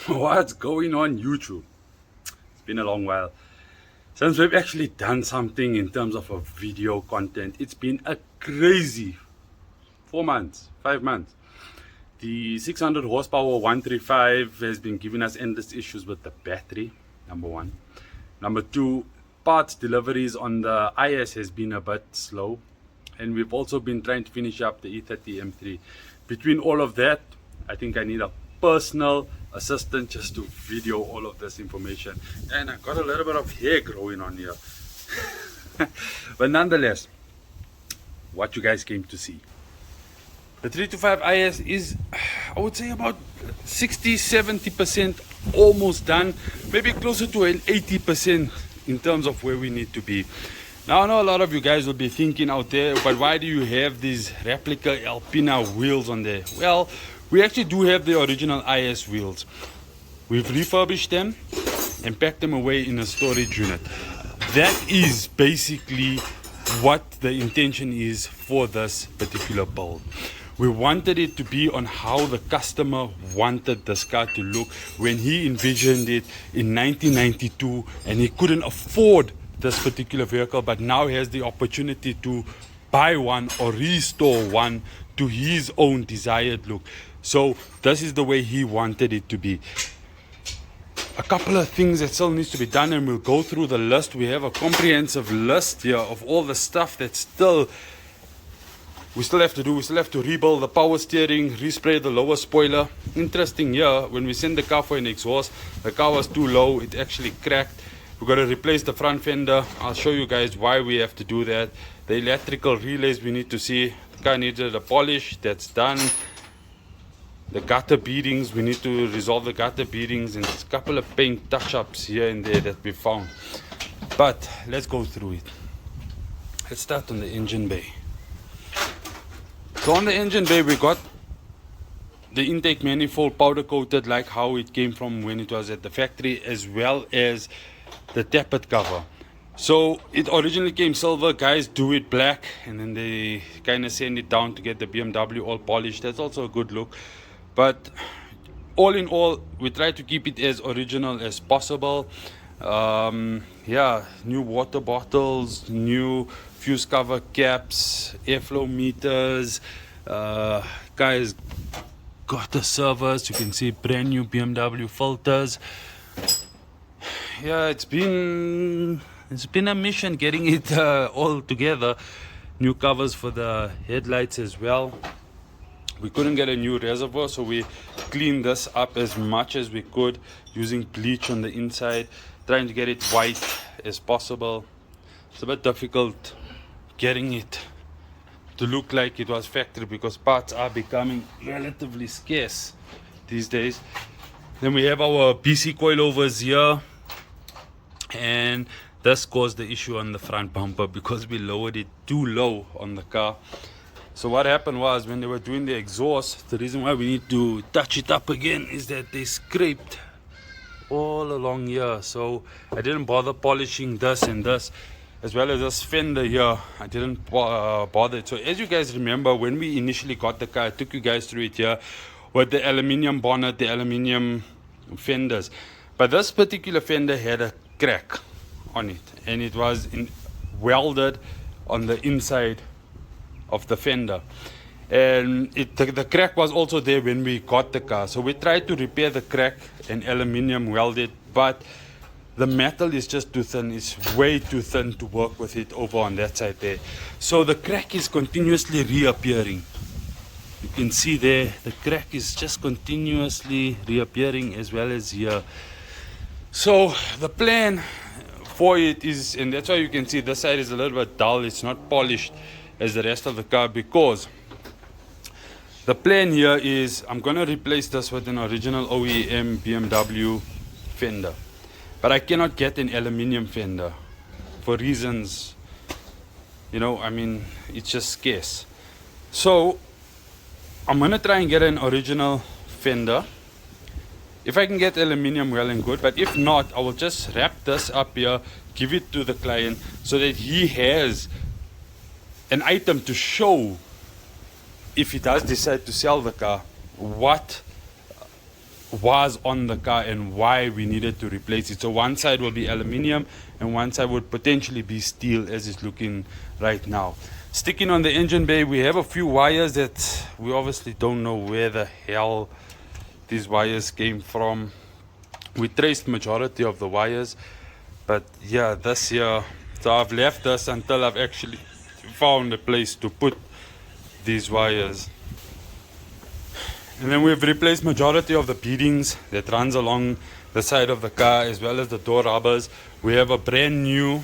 What's going on YouTube? It's been a long while since we've actually done something in terms of a video content. It's been a crazy 4 months, 5 months. The 600 horsepower 135 has been giving us endless issues with the battery, number one. Number two, parts deliveries on the IS has been a bit slow, and we've also been trying to finish up the E30 M3. Between all of that, I think I need a personal assistant just to video all of this information, and I got a little bit of hair growing on here. But nonetheless, what you guys came to see, the 325 IS is, I would say, about 60-70% almost done, maybe closer to an 80% in terms of where we need to be. Now I know a lot of you guys will be thinking out there, but why do you have these replica Alpina wheels on there? Well, we actually do have the original IS wheels. We've refurbished them and packed them away in a storage unit. That is basically what the intention is for this particular build. We wanted it to be on how the customer wanted this car to look when he envisioned it in 1992, and he couldn't afford this particular vehicle, but now he has the opportunity to buy one or restore one to his own desired look. So this is the way he wanted it to be. A couple of things that still needs to be done, and we'll go through the list. We have a comprehensive list here of all the stuff that we still have to do. We still have to rebuild the power steering, respray the lower spoiler. Interesting here, when we sent the car for an exhaust, the car was too low, it actually cracked. We've got to replace the front fender. I'll show you guys why we have to do that. The electrical relays we need to see. The car needed a polish, that's done. The gutter beadings, we need to resolve the gutter beadings, and a couple of paint touch-ups here and there that we found. But let's go through it. Let's start on the engine bay. So on the engine bay, we got the intake manifold powder coated like how it came from when it was at the factory, as well as the tappet cover. So it originally came silver, guys do it black, and then they kind of send it down to get the BMW all polished. That's also a good look. But all in all, we try to keep it as original as possible. Yeah, new water bottles, new fuse cover caps, airflow meters. Guys got the servers, you can see brand new BMW filters. Yeah, it's been a mission getting it all together. New covers for the headlights as well. We couldn't get a new reservoir, so we cleaned this up as much as we could using bleach on the inside, trying to get it white as possible. It's a bit difficult getting it to look like it was factory because parts are becoming relatively scarce these days. Then we have our BC coilovers here, and this caused the issue on the front bumper because we lowered it too low on the car. So what happened was, when they were doing the exhaust, the reason why we need to touch it up again is that they scraped all along here. So I didn't bother polishing this and this, as well as this fender here. I didn't bother. So as you guys remember, when we initially got the car, I took you guys through it here with the aluminium bonnet, the aluminium fenders. But this particular fender had a crack on it, and it was welded on the inside of the fender, and the crack was also there when we got the car. So we tried to repair the crack and aluminium weld it, but the metal is just too thin. It's way too thin to work with it over on that side there. So the crack is continuously reappearing. You can see there, the crack is just continuously reappearing, as well as here. So the plan for it is, and that's why you can see this side is a little bit dull, it's not polished as the rest of the car, because the plan here is I'm going to replace this with an original OEM BMW fender, but I cannot get an aluminium fender for reasons, you know, I mean, it's just scarce. So I'm going to try and get an original fender. If I can get aluminium, well and good, but if not, I will just wrap this up here, give it to the client so that he has an item to show, if he does decide to sell the car, what was on the car and why we needed to replace it. So one side will be aluminium and one side would potentially be steel, as it's looking right now. Sticking on the engine bay, we have a few wires that we obviously don't know where the hell these wires came from. We traced majority of the wires, but yeah, this here, so I've left this until I've actually found a place to put these wires. And then we've replaced majority of the beadings that runs along the side of the car, as well as the door rubbers. We have a brand new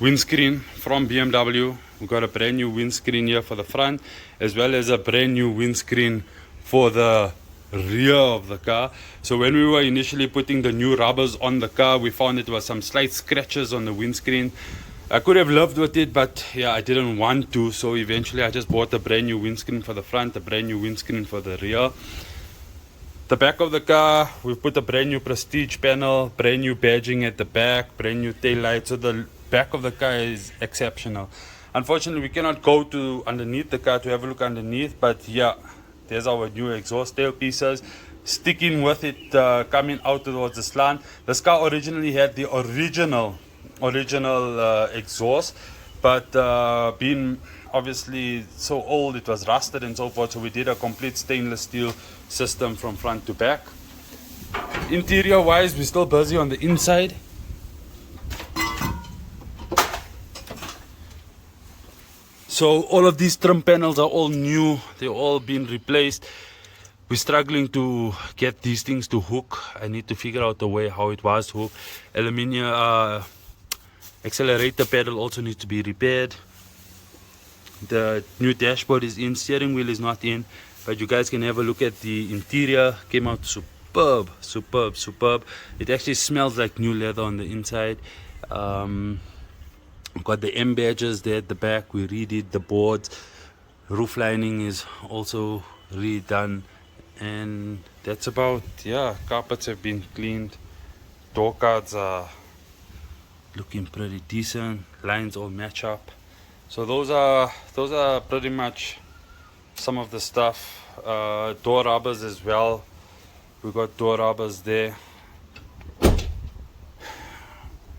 windscreen from BMW. We've got a brand new windscreen here for the front, as well as a brand new windscreen for the rear of the car. So when we were initially putting the new rubbers on the car, we found there was some slight scratches on the windscreen. I could have lived with it, but yeah, I didn't want to, so eventually I just bought a brand new windscreen for the front, a brand new windscreen for the rear. The back of the car, we've put a brand new prestige panel, brand new badging at the back, brand new tail lights. So the back of the car is exceptional. Unfortunately, we cannot go to underneath the car to have a look underneath, but yeah, there's our new exhaust tail pieces. Sticking with it, coming out towards the slant. This car originally had the original exhaust, but being obviously so old, it was rusted and so forth, so we did a complete stainless steel system from front to back. Interior wise, we're still busy on the inside. So all of these trim panels are all new, they're all been replaced. We're struggling to get these things to hook. I need to figure out a way how it was hooked. Aluminium accelerator pedal also needs to be repaired. The new dashboard is in, steering wheel is not in, but you guys can have a look at the interior. Came out superb. It actually smells like new leather on the inside. Got the M badges there at the back. We redid the boards. Roof lining is also redone, and that's about, yeah, carpets have been cleaned. Door cards are looking pretty decent, lines all match up. So those are pretty much some of the stuff. Door rubbers as well, we got door rubbers there.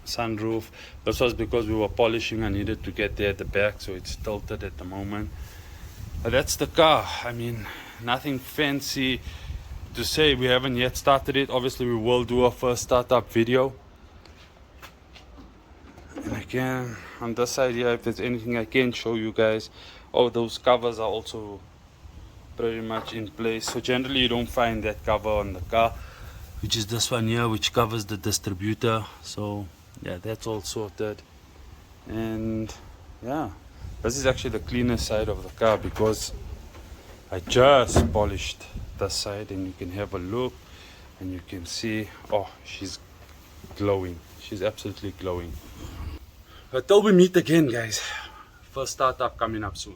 Sunroof, this was because we were polishing. I needed to get there at the back, so it's tilted at the moment. But that's the car. I mean, nothing fancy to say. We haven't yet started it. Obviously we will do a first startup video. And again, on this side here, if there's anything I can show you guys, oh, those covers are also pretty much in place. So generally you don't find that cover on the car, which is this one here, which covers the distributor. So yeah, that's all sorted. And yeah, this is actually the cleanest side of the car because I just polished this side, and you can have a look and you can see, oh, she's glowing. She's absolutely glowing. But till we meet again, guys, first startup coming up soon.